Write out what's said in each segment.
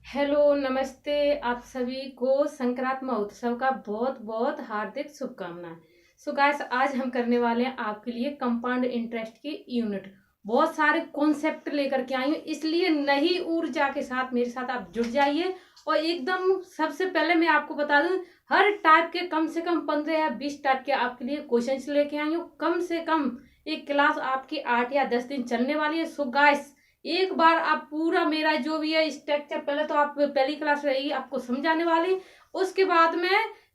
Hello, नमस्ते। आप सभी को संक्रांति महोत्सव का बहुत बहुत हार्दिक शुभकामनाएं। सो गाइस, आज हम करने वाले हैं आपके लिए कंपाउंड इंटरेस्ट की यूनिट। बहुत सारे कॉन्सेप्ट लेकर के आई हूँ, इसलिए नई ऊर्जा के साथ मेरे साथ आप जुड़ जाइए। और एकदम सबसे पहले मैं आपको बता दूं, हर टाइप के कम से कम 15 या 20 टाइप के आपके लिए क्वेश्चंस लेके आई हूँ। कम से कम एक क्लास आपकी 8 या 10 दिन चलने वाली है। सो गाइस, एक बार आप पूरा मेरा जो भी है स्ट्रक्चर, पहले तो आप पहली क्लास रहेगी आपको समझाने वाली, उसके बाद में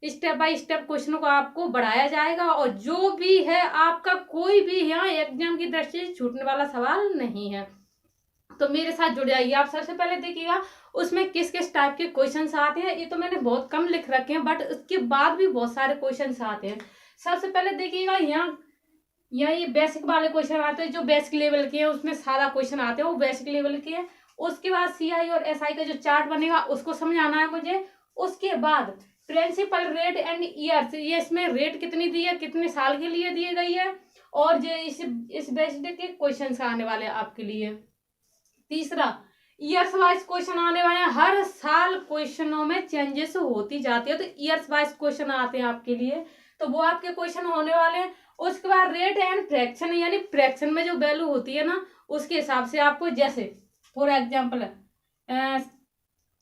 स्टेप बाय स्टेप क्वेश्चनों को आपको बढ़ाया जाएगा। और जो भी है आपका कोई भी यहाँ एग्जाम की दृष्टि से छूटने वाला सवाल नहीं है, तो मेरे साथ जुड़ जाइए। आप सबसे पहले देखिएगा उसमें किस किस टाइप के क्वेश्चन आते हैं। ये तो मैंने बहुत कम लिख रखे हैं, बट उसके बाद भी बहुत सारे क्वेश्चन आते हैं। सबसे पहले देखिएगा यहाँ ये बेसिक वाले क्वेश्चन आते हैं, जो बेसिक लेवल के हैं, उसमें सारा क्वेश्चन आते हैं, वो बेसिक लेवल के हैं। उसके बाद सीआई और एसआई का जो चार्ट बनेगा उसको समझाना है मुझे। उसके बाद प्रिंसिपल रेट एंड ईयर्स, ये इसमें रेट कितनी दी है, कितने साल के लिए दी गई है, और जो इस बेस्ड के क्वेश्चन आने वाले हैं आपके लिए। तीसरा, ईयर्स वाइज क्वेश्चन आने वाले हैं। हर साल क्वेश्चनों में चेंजेस होती जाती है, तो ईयर्स वाइज क्वेश्चन आते हैं आपके लिए, तो वो आपके क्वेश्चन होने वाले हैं। उसके बाद रेट एंड फ्रैक्शन, यानी फ्रैक्शन में जो वैल्यू होती है ना, उसके हिसाब से आपको, जैसे फॉर एग्जाम्पल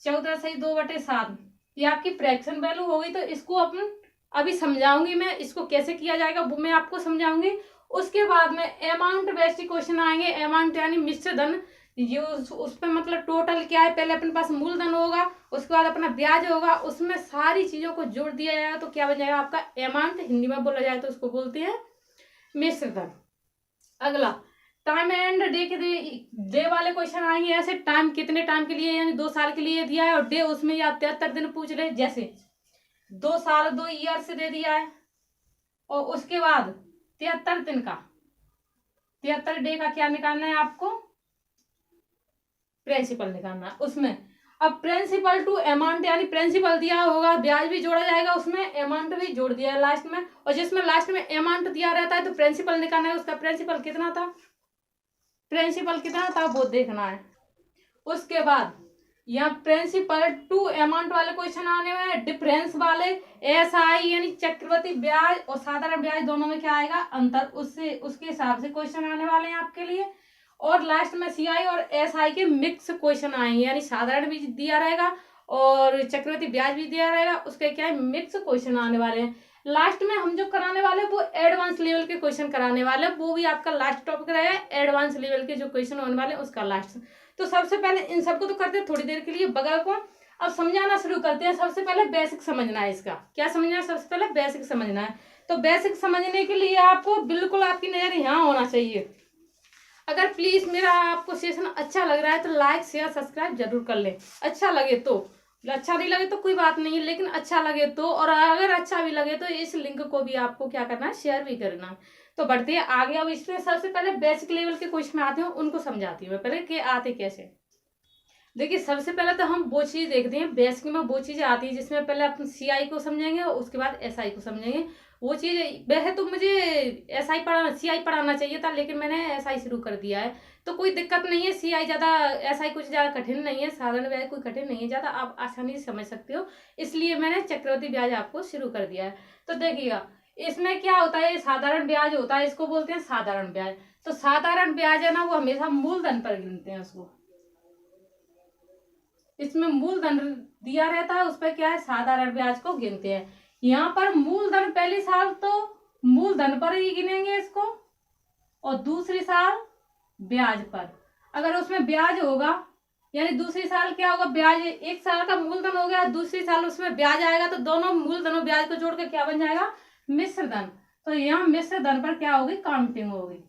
14/2/7, ये आपकी फ्रैक्शन वैल्यू होगी। तो इसको अपन अभी समझाऊंगी, मैं इसको कैसे किया जाएगा वो मैं आपको समझाऊंगी। उसके बाद में अमाउंट बेस्ड क्वेश्चन आएंगे। अमाउंट यानी मिश्र धन, ये उस पे मतलब टोटल क्या है, पहले अपने पास मूलधन होगा, उसके बाद अपना ब्याज होगा, उसमें सारी चीजों को जोड़ दिया जाएगा तो क्या बन जाएगा आपका अमाउंट। हिंदी में बोला जाए तो उसको बोलते हैं मिश्र धन। अगला, टाइम एंड डे के डे वाले क्वेश्चन आएंगे। ऐसे टाइम कितने टाइम के लिए, यानी 2 साल के लिए दिया है, और डे उसमें या 73 दिन पूछ ले, जैसे 2 साल 2 ईयर से दे दिया है, और उसके बाद 73 दिन का, 73 डे का क्या निकालना है आपको, प्रिंसिपल निकालना है उसमें। अब प्रिंसिपल टू अमाउंट, यानी प्रिंसिपल दिया होगा, ब्याज भी जोड़ा जाएगा उसमें, अमाउंट भी जोड़ दिया है लास्ट में, और जिसमें लास्ट में अमाउंट दिया रहता है तो प्रिंसिपल निकालना है। उसका प्रिंसिपल कितना था, वो देखना है। उसके बाद यहाँ प्रिंसिपल टू अमाउंट वाले क्वेश्चन आने में, डिफरेंस वाले, एसआई यानी चक्रवृद्धि ब्याज और साधारण ब्याज दोनों में क्या आएगा अंतर, उससे उसके हिसाब से क्वेश्चन आने वाले हैं आपके लिए। और लास्ट में सीआई और एसआई के मिक्स क्वेश्चन आएंगे, यानी साधारण भी दिया रहेगा और चक्रवृद्धि ब्याज भी दिया रहेगा, उसके क्या है मिक्स क्वेश्चन आने वाले हैं। लास्ट में हम जो कराने वाले वो एडवांस लेवल के क्वेश्चन कराने वाले, वो भी आपका लास्ट टॉपिक रहेगा। एडवांस लेवल के जो क्वेश्चन होने वाले उसका लास्ट। तो सबसे पहले इन सबको तो करते हैं थोड़ी देर के लिए बगल को, अब समझाना शुरू करते हैं। सबसे पहले बेसिक समझना है, इसका क्या समझना है, सबसे पहले बेसिक समझना है। तो बेसिक समझने के लिए आपको बिल्कुल आपकी नजर यहाँ होना चाहिए। अगर प्लीज मेरा आपको सेशन अच्छा लग रहा है तो लाइक शेयर सब्सक्राइब जरूर कर ले। अच्छा लगे तो, अच्छा नहीं लगे तो कोई बात नहीं है, लेकिन अच्छा लगे तो, और अगर अच्छा भी लगे तो इस लिंक को भी आपको क्या करना है, शेयर भी करना है। तो बढ़ते हैं आगे। अब इसमें सबसे पहले बेसिक लेवल के क्वेश्चन आते हैं, उनको समझाती हूँ मैं पहले कि आते कैसे। देखिए, सबसे पहले तो हम वो चीज देखते हैं, बेसिक में वो चीजें आती है जिसमें पहले अपन सीआई को समझेंगे और उसके बाद एसआई को समझेंगे। वो चीज वैसे तो मुझे एसआई पढ़ाना, सीआई पढ़ाना चाहिए था, लेकिन मैंने एसआई शुरू कर दिया है, तो कोई दिक्कत नहीं है। सीआई ज्यादा, एसआई कुछ ज्यादा कठिन नहीं है, साधारण ब्याज कोई कठिन नहीं है ज्यादा, आप आसानी से समझ सकते हो, इसलिए मैंने चक्रवृद्धि ब्याज आपको शुरू कर दिया है। तो देखिएगा इसमें क्या होता है, साधारण ब्याज होता है, इसको बोलते हैं साधारण ब्याज। तो साधारण ब्याज है ना, वो हमेशा मूलधन पर गिनते हैं उसको, इसमें मूलधन दिया रहता है, उस पर क्या है साधारण ब्याज को गिनते हैं। यहाँ पर मूलधन पहली साल तो मूलधन पर ही गिनेंगे इसको, और दूसरी साल ब्याज पर। अगर उसमें ब्याज होगा, यानी दूसरी साल क्या होगा, ब्याज, एक साल का मूलधन हो गया, दूसरी साल उसमें ब्याज आएगा, तो दोनों मूलधन और ब्याज को जोड़ के क्या बन जाएगा, मिश्र धन। तो यहाँ मिश्र धन पर क्या होगी, काउंटिंग होगी।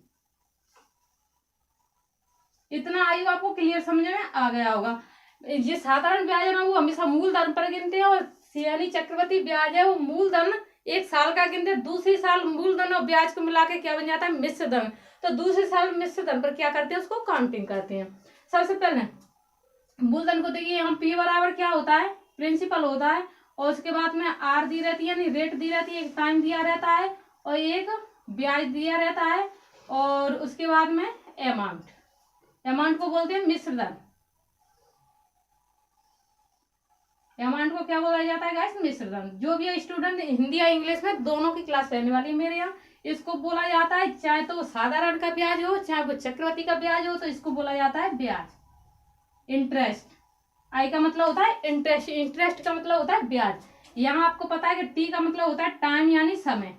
इतना आयु आपको क्लियर समझ में आ गया होगा। ये साधारण ब्याज है ना, वो हमेशा मूलधन पर गिनते हैं, और यानी चक्रवृद्धि ब्याज है वो मूलधन एक साल का गिनते हैं, दूसरी साल मूलधन और ब्याज को मिला के क्या बन जाता है, मिश्र धन। तो दूसरी साल मिश्र धन पर क्या करते हैं, उसको काउंटिंग करते हैं। सबसे पहले मूलधन को देखिए, हम पी बराबर क्या होता है, प्रिंसिपल होता है, और उसके बाद में आर दी रहती है, यानी रेट दी रहती है, एक टाइम दिया रहता है, और एक ब्याज दिया रहता है, और उसके बाद में अमाउंट, अमाउंट को बोलते हैं मिश्र धन। अमाउंट को क्या बोला जाता है गाइस? मिश्रधन। जो भी स्टूडेंट हिंदी या इंग्लिश में दोनों की क्लास रहने वाली है मेरे यहाँ, इसको बोला जाता है, चाहे तो साधारण का ब्याज हो चाहे वो चक्रवृद्धि का ब्याज हो, तो इसको बोला जाता है ब्याज, इंटरेस्ट। आई का मतलब होता है इंटरेस्ट, इंटरेस्ट का मतलब होता है ब्याज। यहाँ आपको पता है कि टी का मतलब होता है टाइम यानी समय,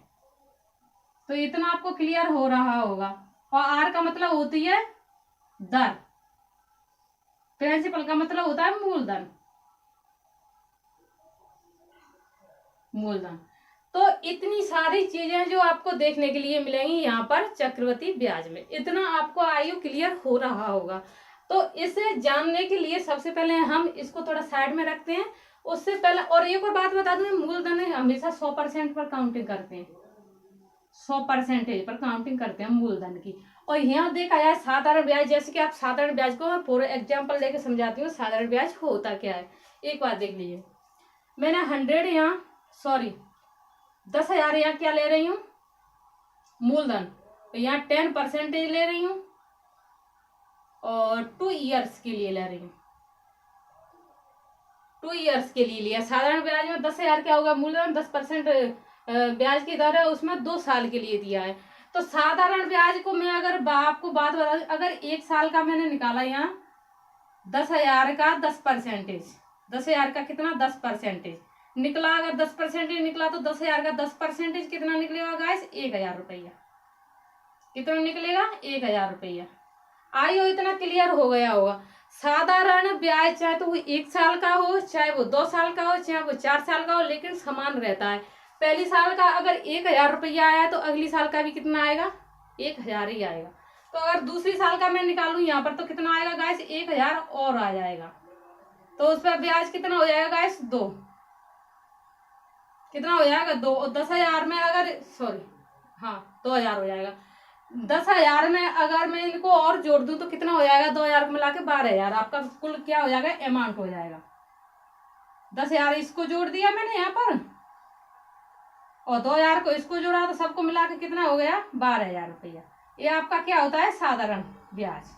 तो इतना आपको क्लियर हो रहा होगा। और आर का मतलब होती है दर, प्रिंसिपल का मतलब होता है मूलधन, मूलधन। तो इतनी सारी चीजें जो आपको देखने के लिए मिलेंगी यहाँ पर चक्रवृद्धि ब्याज में, इतना आपको आयु क्लियर हो रहा होगा। तो इसे जानने के लिए सबसे पहले हम इसको थोड़ा साइड में रखते हैं। उससे पहले और एक और बात बता दूं, मूलधन हमेशा 100% पर काउंटिंग करते हैं, 100% पर काउंटिंग करते हैं मूलधन की। और यहाँ देखा जाए साधारण ब्याज, जैसे कि आप साधारण ब्याज को मैं फॉर एग्जाम्पल लेके समझाती हूँ साधारण ब्याज होता क्या है। एक बात देख लीजिए, मैंने 100 यहाँ सॉरी 10,000 यहाँ क्या ले रही हूँ मूलधन, तो यहाँ 10% ले रही हूँ और 2 ईयर्स के लिए ले रही हूँ, 2 ईयर्स के लिए लिया। साधारण ब्याज में 10,000 क्या होगा मूलधन, 10% ब्याज की दर है, उसमें 2 साल के लिए दिया है। तो साधारण ब्याज को मैं अगर आपको बात बता, अगर 1 साल का मैंने निकाला यहाँ 10,000 का 10%, 10,000 का कितना 10% निकला, अगर 10% निकला तो 10,000 का 10% कितना निकलेगा गाइस? 1,000 रुपया। कितना निकलेगा? 1,000 रुपया। आइयो इतना क्लियर हो गया होगा। साधारण ब्याज चाहे तो वो 1 साल का हो, चाहे वो 2 साल का हो, चाहे वो 4 साल का हो, लेकिन समान रहता है। पहली साल का अगर 1,000 रुपया आया तो अगली साल का भी कितना आएगा? 1,000 ही आएगा। तो अगर दूसरी साल का मैं निकालूं यहाँ पर तो कितना आएगा गाइस? 1,000 और आ जाएगा। तो उस पर ब्याज कितना हो जाएगा गाइस? 2। कितना हो जाएगा? 2। और 10,000 में अगर हाँ 2,000 हो जाएगा। 10,000 में अगर मैं इनको और जोड़ दूं तो कितना हो जाएगा? 2,000 को मिला के 12,000 आपका कुल क्या हो जाएगा? अमाउंट हो जाएगा। 10,000 इसको जोड़ दिया मैंने यहाँ पर और 2,000 को इसको जोड़ा, तो सबको मिला के कितना हो गया? 12,000 रुपया। ये आपका क्या होता है? साधारण ब्याज।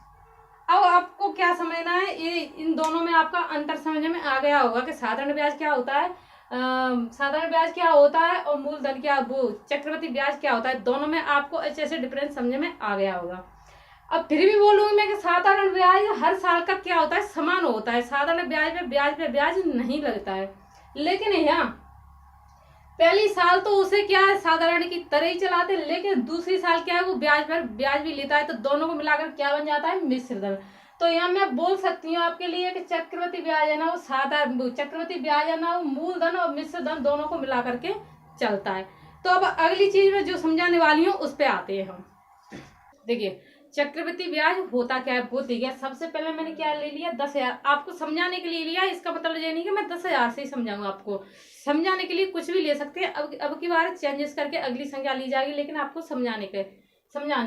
अब आपको क्या समझना है, ये इन दोनों में आपका अंतर समझ में आ गया होगा कि साधारण ब्याज क्या होता है, साधारण ब्याज क्या होता है और मूलधन क्या, वो चक्रवृद्धि ब्याज क्या होता है। दोनों में आपको अच्छे से डिफरेंस समझ में आ गया होगा। अब फिर भी बोलूंगी मैं कि साधारण ब्याज हर साल का क्या होता है? समान होता है। साधारण ब्याज में ब्याज पे ब्याज नहीं लगता है, लेकिन यहाँ पहली साल तो उसे क्या है साधारण की तरह ही चलाते, लेकिन दूसरी साल क्या है वो ब्याज पर ब्याज भी लेता है। तो दोनों को मिलाकर क्या बन जाता है? मिश्रधन। तो यहाँ मैं बोल सकती हूँ आपके लिए कि चक्रवृद्धि ब्याज है ना वो साधारण, चक्रवृद्धि ब्याज है ना वो मूलधन और मिश्रधन दोनों को मिला करके चलता है। तो अब अगली चीज में जो समझाने वाली हूँ उस पर आते हैं हम। देखिए चक्रवृद्धि ब्याज होता क्या है वो देखिए। सबसे पहले मैंने क्या ले लिया? 10,000 आपको समझाने के लिए लिया। इसका मतलब ये नहीं कि मैं 10,000 से ही समझाऊंगा, आपको समझाने के लिए कुछ भी ले सकते हैं। अब की बार चेंजेस करके अगली संख्या ली जाएगी, लेकिन आपको समझाने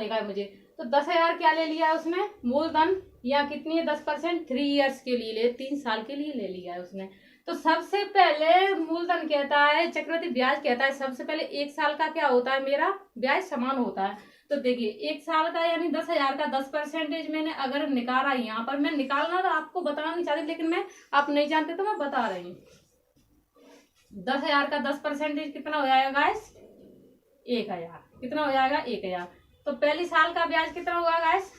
का है मुझे। तो 10,000 क्या ले लिया है उसने? मूलधन। या कितनी है? 10%। 3 ईयर्स के लिए 3 साल के लिए ले लिया है उसने। तो सबसे पहले मूलधन कहता है, चक्रवृद्धि ब्याज कहता है सबसे पहले 1 साल का क्या होता है मेरा? ब्याज समान होता है। तो देखिए 1 साल का यानी 10,000 का 10% मैंने अगर निकाला, यहाँ पर मैं निकालना तो आपको बताना नहीं चाहती, लेकिन मैं आप नहीं जानते तो मैं बता रही हूँ। 10,000 का 10% कितना हो जाएगा गाइस? 1,000। कितना हो जाएगा? 1,000। तो पहली साल का ब्याज कितना होगा गाइस?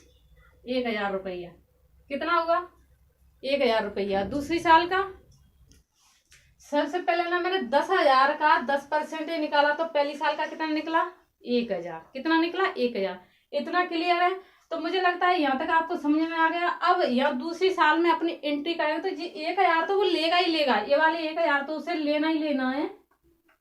1,000 रुपया। कितना होगा? 1,000 रुपया। दूसरी साल का सबसे पहले ना मैंने 10,000 का 10% निकाला, तो पहली साल का कितना निकला? 1,000। कितना निकला? 1,000। इतना क्लियर है? तो मुझे लगता है यहाँ तक आपको समझ में आ गया। अब यहाँ दूसरी साल में अपनी एंट्री करेंगे तो जी 1,000 तो वो लेगा ही लेगा, ये वाले 1,000 तो उसे लेना ही लेना है।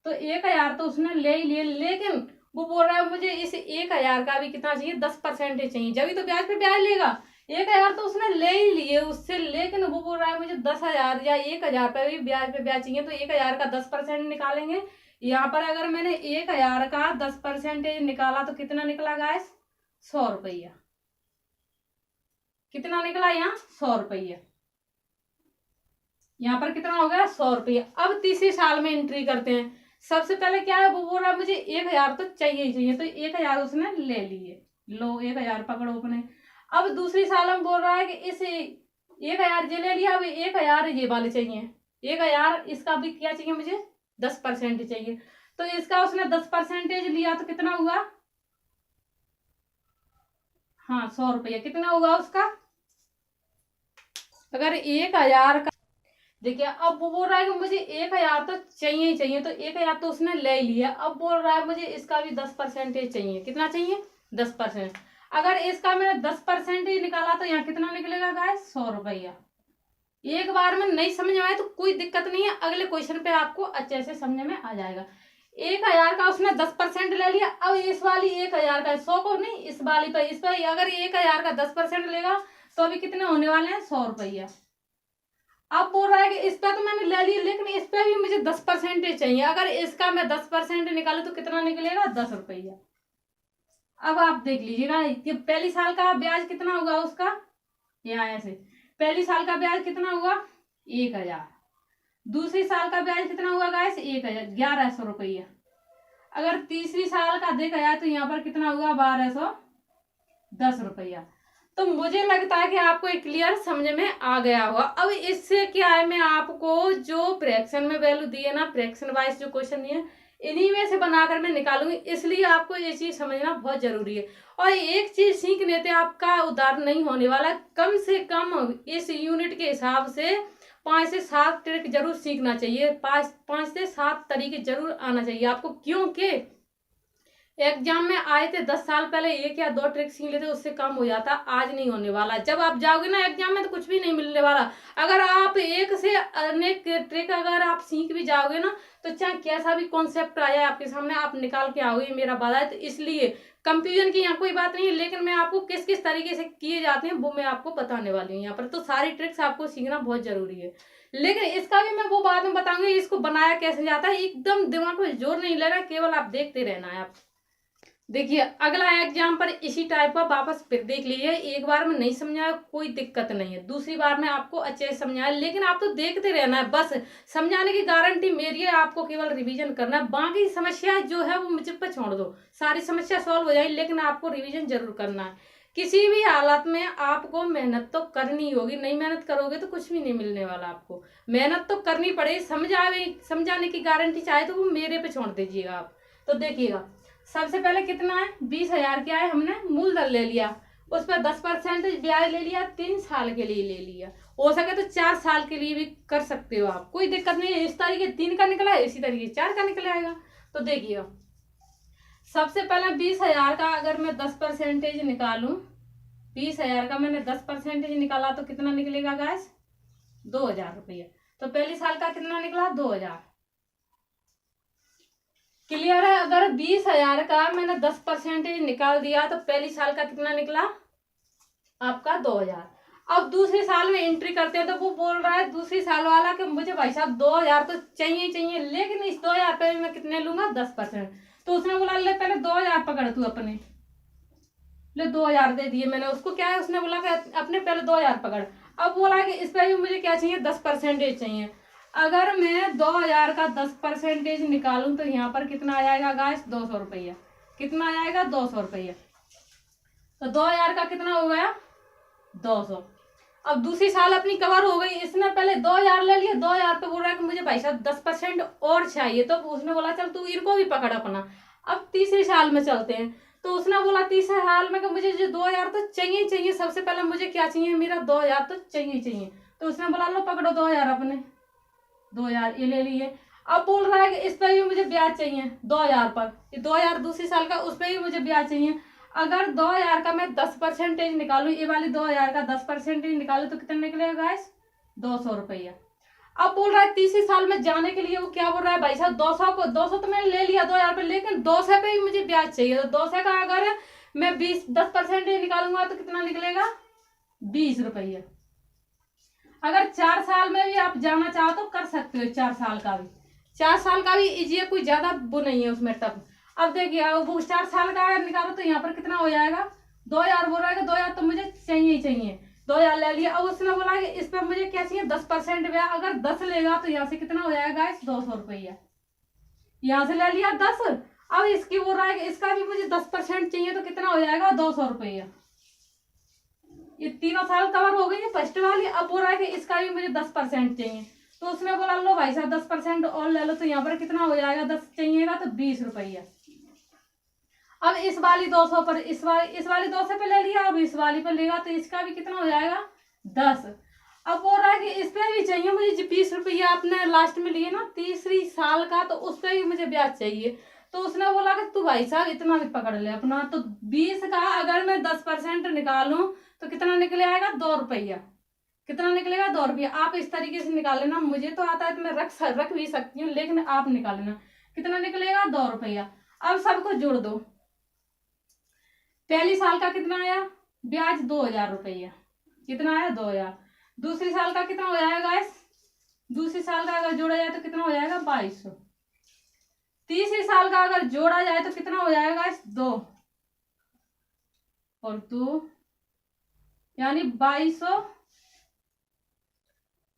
तो 1,000 तो उसने ले ही लिया, लेकिन वो बोल रहा है मुझे इस 1,000 का भी कितना चाहिए? 10% चाहिए, जब तो ब्याज पे ब्याज लेगा। 1,000 तो उसने ले ही लिए उससे, लेकिन वो बोल रहा है मुझे 10,000 या 1,000 पे भी ब्याज पे ब्याज चाहिए। तो 1,000 का 10% निकालेंगे। यहाँ पर अगर मैंने 1,000 का 10% निकाला तो कितना निकला गाइस? 100 रुपया। कितना निकला यहाँ? 100 रुपया। यहाँ पर कितना हो गया? 100 रुपया। अब तीसरी साल में एंट्री करते हैं। सबसे पहले क्या है, वो बोल रहा है मुझे 1,000 तो चाहिए ही चाहिए, तो 1,000 उसने ले लिए। लो 1,000 पकड़ो अपने। अब दूसरी साल में बोल रहा है कि इस 1,000 ये ले लिया, अब 1,000 ये वाले चाहिए। 1000, इसका भी क्या चाहिए मुझे 10% चाहिए। तो इसका उसने 10% लिया तो कितना हुआ, हाँ 100 रुपया कितना हुआ उसका। अगर 1000 का, देखिए अब वो बोल रहा है कि मुझे 1000 तो चाहिए ही चाहिए, तो 1000 तो उसने ले लिया, अब बोल रहा है मुझे इसका भी 10% चाहिए। कितना चाहिए 10%। अगर इसका मैंने 10% निकाला तो यहाँ कितना निकलेगा गाइस 100 रुपया। एक बार में नहीं समझ में आए तो कोई दिक्कत नहीं है, अगले क्वेश्चन पे आपको अच्छे से समझ में आ जाएगा। 1000 का उसने 10% ले लिया, अब इस वाली 1000 का 100 को नहीं, इस वाली पे, इस पर अगर 1000 का 10% लेगा तो अभी कितने होने वाले हैं 100 रुपया। अब बोल रहा है कि इस पे तो मैंने ले लिया, लेकिन इस पे भी मुझे 10% चाहिए। अगर इसका मैं 10% निकालू तो कितना निकलेगा 10 रुपया। अब आप देख लीजिएगा, ये पहली साल का ब्याज कितना होगा उसका, यहाँ ऐसे पहली साल का ब्याज कितना हुआ 1000, दूसरी साल का ब्याज कितना हुआ गाइस 1000, 1100 रुपया। अगर तीसरी साल का देखा जाए तो यहाँ पर कितना हुआ 1210 रुपया। तो मुझे लगता है कि आपको एक क्लियर समझ में आ गया होगा। अब इससे क्या है, मैं आपको जो फ्रैक्शन में वैल्यू दी है ना, फ्रैक्शन वाइज जो क्वेश्चन दिए इन्हीं में से बनाकर मैं निकालूंगी, इसलिए आपको ये चीज समझना बहुत जरूरी है। और एक चीज सीखने से आपका उदाहरण नहीं होने वाला, कम से कम इस यूनिट के हिसाब से 5 से 7 ट्रिक जरूर सीखना चाहिए, 5 से 7 तरीके जरूर आना चाहिए आपको, क्योंकि एग्जाम में आए थे 10 साल पहले 1 या 2 ट्रिक सीख लेते उससे कम हो जाता, आज नहीं होने वाला। जब आप जाओगे ना एग्जाम में तो कुछ भी नहीं मिलने वाला। अगर आप एक से अनेक ट्रिक अगर आप सीख भी जाओगे ना, तो चाहे कैसा भी कॉन्सेप्ट आया आपके सामने आप निकाल के आओगे, मेरा वादा है। तो इसलिए कंफ्यूजन की यहाँ कोई बात नहीं है, लेकिन मैं आपको किस किस तरीके से किए जाते हैं वो मैं आपको बताने वाली हूँ यहाँ पर। तो सारी ट्रिक्स आपको सीखना बहुत जरूरी है, लेकिन इसका भी मैं वो बाद में बताऊंगी इसको बनाया कैसे जाता है। एकदम दिमाग में जोर नहीं लेना, केवल आप देखते रहना है। आप देखिए अगला एग्जाम पर इसी टाइप का वापस फिर देख लीजिए, एक बार में नहीं समझाया कोई दिक्कत नहीं है, दूसरी बार में आपको अच्छे से समझाया, लेकिन आप तो देखते रहना है बस। समझाने की गारंटी मेरी है, आपको केवल रिवीजन करना है, बाकी समस्या जो है वो मुझे पर छोड़ दो, सारी समस्या सॉल्व हो जाएगी, लेकिन आपको रिवीजन जरूर करना है। किसी भी हालत में आपको मेहनत तो करनी होगी, नहीं मेहनत करोगे तो कुछ भी नहीं मिलने वाला आपको। मेहनत तो करनी पड़ेगी, समझाने की गारंटी चाहे तो वो मेरे पे छोड़ दीजिएगा आप। तो देखिएगा सबसे पहले कितना है 20,000 क्या है, हमने मूलधन ले लिया, उस पर 10% ब्याज ले लिया, 3 साल के लिए ले लिया। हो सके तो 4 साल के लिए भी कर सकते हो आप, कोई दिक्कत नहीं है। इस तरीके 3 का निकला है, इसी तरीके 4 का निकल आएगा। तो देखिए सबसे पहले 20,000 का अगर मैं 10% निकालू, 20,000 का मैंने 10% निकाला तो कितना निकलेगा गैस 2,000 रुपया। तो पहली साल का कितना निकला 2,000। क्लियर है। अगर 20,000 का मैंने 10% निकाल दिया तो पहली साल का कितना निकला आपका 2,000। अब दूसरी साल में एंट्री करते हैं तो वो बोल रहा है दूसरी साल वाला कि मुझे भाई साहब 2,000 तो चाहिए चाहिए, लेकिन इस 2,000 पे मैं कितने लूंगा 10%। तो उसने बोला ले पहले 2,000 पकड़ तू अपने, ले 2,000 दे दिए मैंने उसको। क्या है उसने बोला कि अपने पहले 2,000 पकड़। अब बोला कि इस पर भी मुझे क्या चाहिए 10% चाहिए। अगर मैं 2,000 का 10% निकालूं तो यहाँ पर कितना आ जाएगा गाइस 200 रुपया। कितना आ जाएगा 200 रुपया। तो 2,000 का कितना हो गया 200। अब दूसरी साल अपनी कवर हो गई, इसने पहले 2,000 ले लिया, 2,000 पे बोल रहा है कि मुझे भाई साहब 10% और चाहिए, तो उसने बोला चल तू इनको भी पकड़ अपना। अब तीसरी साल में चलते हैं, तो उसने बोला तीसरे साल में कि मुझे जो 2,000 तो चाहिए चाहिए, सबसे पहले मुझे क्या चाहिए मेरा 2,000 तो चाहिए चाहिए। तो उसने बोला लो पकड़ो 2,000 अपने, 2,000 ये ले लिए। अब बोल रहा है कि इस पर भी मुझे ब्याज चाहिए 2,000 पर, ये 2,000 दूसरी साल का उस पर भी मुझे ब्याज चाहिए। अगर 2,000 का मैं 10% निकालू, ये वाली 2,000 का 10% निकालू तो कितना निकलेगा गाइस 200 रुपया। अब बोल रहा है तीसरी साल में जाने के लिए वो क्या बोल रहा है भाई साहब 200 तो मैंने ले लिया 2,000 पे, लेकिन 200 पे भी मुझे ब्याज चाहिए। तो 200 का अगर मैं 10% निकालूंगा तो कितना निकलेगा 20 रुपया। अगर 4 साल में भी आप जाना चाहो तो कर सकते हो, 4 साल का भी, 4 साल का भी इजी है, कोई ज्यादा वो नहीं है उसमें टफ। अब देखिए वो 4 साल का अगर निकालो तो यहाँ पर कितना हो जाएगा 2,000 बोल रहा है कि 2,000 तो मुझे चाहिए ही चाहिए, 2,000 ले लिया। अब उसने बोला कि इस पर मुझे क्या चाहिए 10% ब्याज, अगर 10 लेगा तो यहाँ से कितना हो जाएगा 200 रुपया, यहाँ से ले लिया 10। अब इसकी बोल रहा है कि इसका भी मुझे 10% चाहिए तो कितना हो जाएगा 200 रुपया। ये तीनों साल कवर हो गई है फर्स्ट वाली। अब बोल रहा है कि इसका भी मुझे 10% चाहिए, तो उसने बोला लो भाई साहब 10% और ले लो, तो यहाँ पर कितना हो जाएगा, 10 चाहिएगा तो 20 रुपया। अब इस वाली 200 पर इस वाली 200 पे ले लिया, अब इस वाली पर लेगा तो इसका भी कितना हो जाएगा, 10। अब बोल रहा है कि इस पे भी चाहिए मुझे 20 रुपया, आपने लास्ट में लिए ना तीसरी साल का, तो उस पे भी मुझे ब्याज चाहिए। तो उसने बोला कि तू भाई साहब इतना भी पकड़ ले अपना, तो 20 का अगर मैं 10% निकालूं तो कितना निकले आएगा, 2 रुपया। कितना निकलेगा, 2 रुपया। आप इस तरीके से निकाल लेना, मुझे तो आता है तो मैं रख भी सकती हूँ, लेकिन आप निकाल लेना कितना निकलेगा, 2 रुपया। अब सबको जोड़ दो, पहली साल का कितना आया ब्याज, 2000 रुपया, कितना आया 2000। दूसरी साल का कितना हो जाएगा गाइस, दूसरी साल का अगर जोड़ा जाए तो कितना हो जाएगा, 2200। तीसरी साल का अगर जोड़ा जाए तो कितना हो जाएगा गाइस, 2 और 2 यानी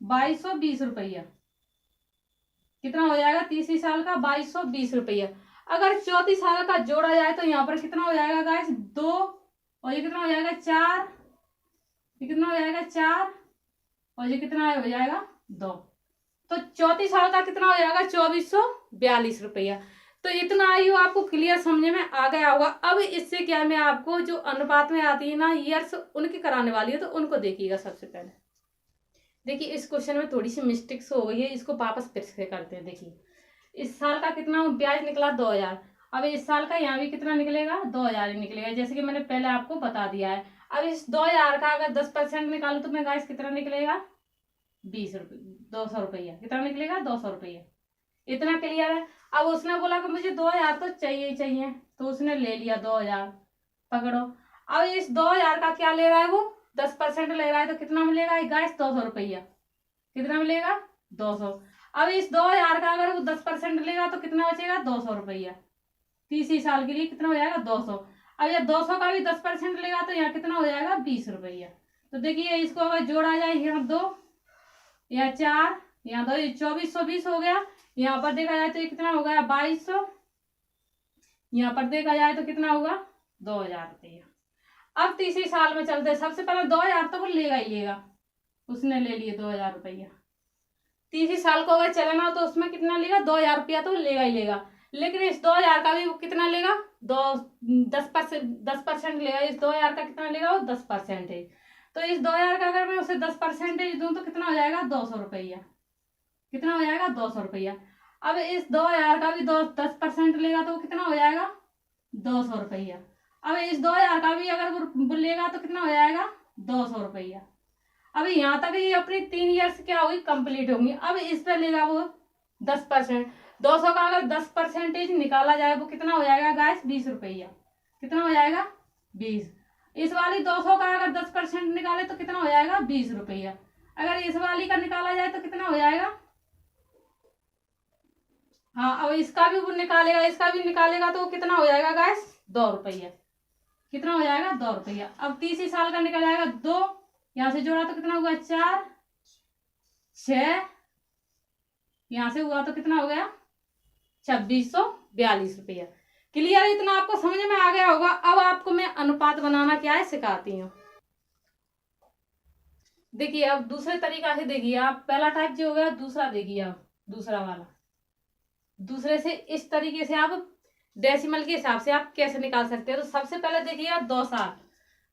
2220 रुपया, कितना हो जाएगा तीसरी साल का, 2220 रुपया। अगर चौथी साल का जोड़ा जाए तो यहाँ पर कितना हो जाएगा गाइस, 2 और ये कितना हो जाएगा, 4, ये कितना हो जाएगा, 4 और ये कितना हो जाएगा, 2। तो चौथी साल का कितना हो जाएगा, 2442 रुपया। तो इतना आयु आपको क्लियर समझे में आ गया होगा। अब इससे क्या मैं आपको जो अनुपात में आती है ना ईयर्स, उनकी कराने वाली है, तो उनको देखिएगा। सबसे पहले देखिए इस क्वेश्चन में थोड़ी सी मिस्टेक्स हो गई है, इसको वापस फिर से करते हैं। देखिए इस साल का कितना ब्याज निकला, 2000। अब इस साल का यहाँ भी कितना निकलेगा, 2000 ही निकलेगा, जैसे कि मैंने पहले आपको बता दिया है। अब इस 2000 का अगर 10% निकालू तो मैं गाइस कितना निकलेगा, 20 रुपये, 200 रुपया, कितना निकलेगा, 200 रुपया। इतना क्लियर है। अब उसने बोला कि मुझे 2000 तो चाहिए ही चाहिए, तो उसने ले लिया 2000, पकड़ो। अब इस 2000 का क्या ले रहा है वो, 10% ले रहा है, तो कितना मिलेगा गाइस, 200 रुपया। कितना मिलेगा, 200। अब इस 2000 का अगर वो 10% लेगा तो कितना बचेगा, 200 रुपया। तीसरी साल के लिए कितना हो जाएगा, 200। अब ये 200 का भी 10% लेगा तो यहाँ कितना हो जाएगा, 20 रुपया। तो देखिए इसको अगर जोड़ा जाए, यहाँ 2 यहाँ 4 यहाँ 2, 2420 हो गया। यहाँ पर देखा जाए तो ये कितना हो गया, 2200। यहाँ पर देखा जाए तो कितना होगा, 2000 रुपया। अब तीसरी साल में चलते, सबसे पहले 2000 तो वो लेगा ही लेगा, उसने ले लिए 2000 रुपया। तीसरी साल को अगर चलाना हो तो उसमें कितना लेगा, 2000 रुपया तो लेगा ही लेगा। लेकिन इस 2000 का भी वो कितना लेगा, 10% लेगा। इस 2000 का कितना लेगा, वो 10%। तो इस 2000 का अगर मैं उसे 10% दूं तो कितना हो जाएगा, 200 रुपया। कितना हो जाएगा, 200 रुपया। अब इस 2000 का भी 10% लेगा तो कितना हो जाएगा, 200 रुपया। अब इस 2000 का भी अगर वो लेगा तो कितना हो जाएगा, 200 रुपया। अब यहाँ तक ये अपनी 3 ईयर्स क्या होगी, कंप्लीट होंगी। अब इस पे लेगा वो 10%। 200 का अगर 10% निकाला जाए वो कितना हो जाएगा गाइस, 20 रुपया। कितना हो जाएगा, 20। इस वाली 200 का अगर 10% निकाले तो कितना हो जाएगा, 20 रुपया। अगर इस वाली का निकाला जाए तो कितना हो जाएगा, हाँ अब इसका भी वो निकालेगा, इसका भी निकालेगा तो कितना हो जाएगा गाइस, 2 रुपया। कितना हो जाएगा, 2 रुपया। अब तीसरी साल का निकल जाएगा 2, यहां से जोड़ा तो कितना हुआ, 4, 6, यहां से हुआ तो कितना हो गया, 2642 रुपया। क्लियर है, इतना आपको समझ में आ गया होगा। अब आपको मैं अनुपात बनाना क्या है सिखाती हूँ। देखिए अब दूसरे तरीका से देखिए आप, पहला टाइप जो हो गया, दूसरा देखिए आप, दूसरा वाला। दूसरे से इस तरीके से आप डेसिमल के हिसाब से आप कैसे निकाल सकते हैं। तो सबसे पहले देखिए आप 2 साल,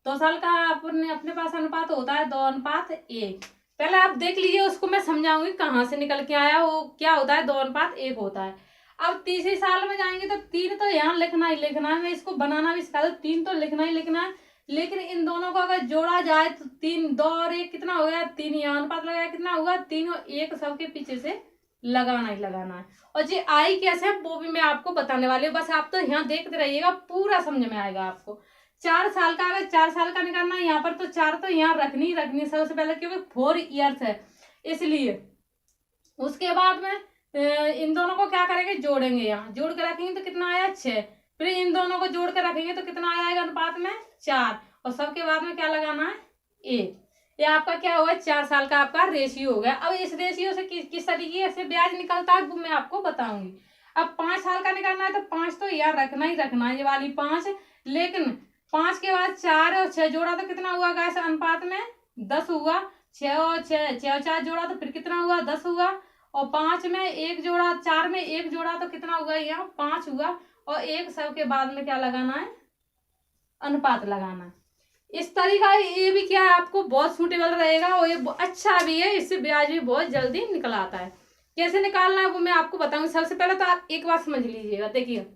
2 साल का अपने पास अनुपात होता है 2:1। पहले आप देख लीजिए, उसको मैं समझाऊंगी कहाँ से निकल के आया, वो क्या होता है, 2:1 होता है। अब तीसरी साल में जाएंगे तो 3 तो यहाँ लिखना ही लिखना है, मैं इसको बनाना भी सिखा दूं, 3 तो लिखना ही लिखना है। लेकिन इन दोनों को अगर जोड़ा जाए तो 3, 2 और 1 कितना हो गया, 3। यहाँ अनुपात लगाया कितना होगा, 3 और 1 सबके पीछे से लगाना ही लगाना है। और ये आई कैसे है वो भी मैं आपको बताने वाली हूँ, बस आप तो यहाँ देखते रहिएगा, पूरा समझ में आएगा आपको। 4 साल का अगर 4 साल का निकालना है, यहाँ पर तो 4 तो यहाँ रखनी ही रखनी है सबसे पहले, क्योंकि 4 ईयर्स है इसलिए। उसके बाद में इन दोनों को क्या करेंगे, जोड़ेंगे, यहाँ जोड़ के रखेंगे तो कितना आया, 6। फिर इन दोनों को जोड़ के रखेंगे तो कितना आएगा अनुपात में, 4। और सबके बाद में क्या लगाना है, 1। ये आपका क्या हुआ, 4 साल का आपका रेशियो हो गया। अब इस रेशियो से किस तरीके से ब्याज निकलता है वो मैं आपको बताऊंगी। अब 5 साल का निकालना है तो 5 तो यार रखना ही रखना है, ये वाली 5। लेकिन 5 के बाद 4 और 6 जोड़ा तो कितना हुआ गाइस, अनुपात में 10 हुआ। छः और चार जोड़ा तो फिर कितना हुआ, 10 हुआ। और 5 में एक जोड़ा, 4 में एक जोड़ा तो कितना हुआ, यहाँ 5 हुआ। और एक सब के बाद में क्या लगाना है, अनुपात लगाना है। इस तरीका ये भी क्या है, आपको बहुत सूटेबल रहेगा और ये अच्छा भी है, इससे ब्याज भी बहुत जल्दी निकल आता है। कैसे निकालना है वो मैं आपको बताऊंगी। सबसे पहले तो आप एक बात समझ लीजिएगा, देखिए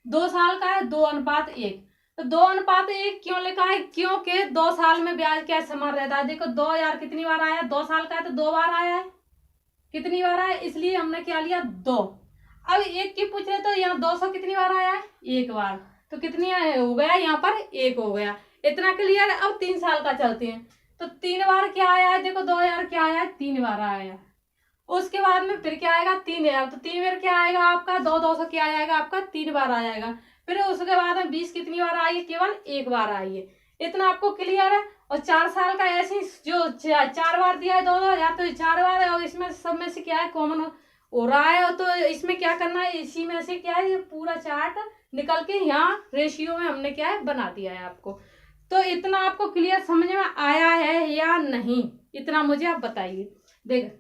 2 साल का है 2:1। तो 2:1 क्यों लिखा है, क्योंकि 2 साल में ब्याज क्या समान रहता है। देखो 2000 कितनी बार आया, 2 साल का है तो 2 बार आया है, कितनी बार आया, इसलिए हमने क्या लिया 2। अब एक की पूछ रहे तो यहाँ 200 कितनी बार आया है, 1 बार, तो कितनी हो गया, यहाँ पर 1 हो गया। इतना क्लियर है। अब 3 साल का चलते हैं तो 3 बार क्या आया है, देखो 2000 क्या आया है, 3 बार आया है। उसके बाद में फिर क्या आएगा, 3000, तो 3 बार क्या आएगा आपका, 200 क्या आएगा आपका, 3 बार आ जाएगा। फिर उसके बाद में 20 कितनी बार आई है, केवल 1 बार आई है। इतना आपको क्लियर है। और 4 साल का ऐसे ही जो 4 बार दिया है 2000, तो 4 बार है। और इसमें सब में से क्या है, कॉमन हो रहा है। तो इसमें क्या करना है, इसी में से क्या है, ये पूरा चार्ट निकल के यहाँ रेशियो में हमने क्या है बना दिया है आपको। तो इतना आपको क्लियर समझ में आया है या नहीं, इतना मुझे आप बताइए। देख,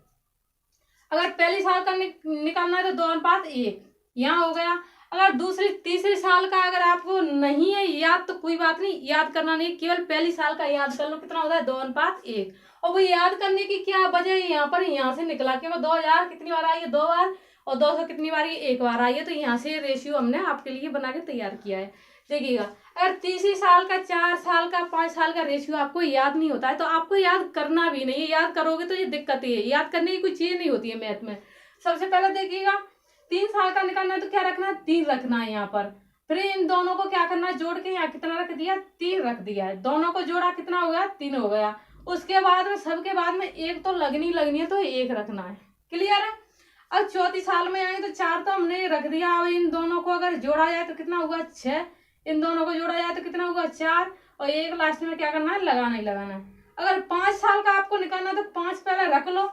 अगर पहली साल का निकालना है तो 2:1 यहाँ हो गया। अगर दूसरी तीसरी साल का अगर आपको नहीं है याद तो कोई बात नहीं, याद करना नहीं, केवल पहली साल का याद कर लो, कितना होता है 2:1। और वो याद करने की क्या वजह है, यहाँ पर यहाँ से निकला कि वो 2000 कितनी बार आई है, 2 बार, और 200 कितनी बार, 1 बार आई है। तो यहाँ से रेशियो हमने आपके लिए बना के तैयार किया है। देखिएगा, अगर तीसरी साल का, 4 साल का, 5 साल का रेशियो आपको याद नहीं होता है तो आपको याद करना भी नहीं है। याद करोगे तो ये दिक्कत ही है, याद करने की कोई चीज नहीं होती है मैथ में। सबसे पहले देखिएगा, 3 साल का निकालना है तो क्या रखना है, 3 रखना है यहाँ पर। फिर इन दोनों को क्या करना है, जोड़ के यहाँ कितना रख दिया, 3 रख दिया है। दोनों को जोड़ा कितना हो गया, 3 हो गया। उसके बाद में सबके बाद में एक तो लगनी है तो 1 रखना है। क्लियर है। अब चौथी साल में आएंगे तो 4 तो हमने रख दिया। अब इन दोनों को अगर जोड़ा जाए तो कितना होगा, 6। इन दोनों को जोड़ा जाए तो कितना होगा, 4। और 1 लास्ट में क्या करना है, लगाना ही लगाना है। अगर 5 साल का आपको निकालना है तो 5 पहले रख लो,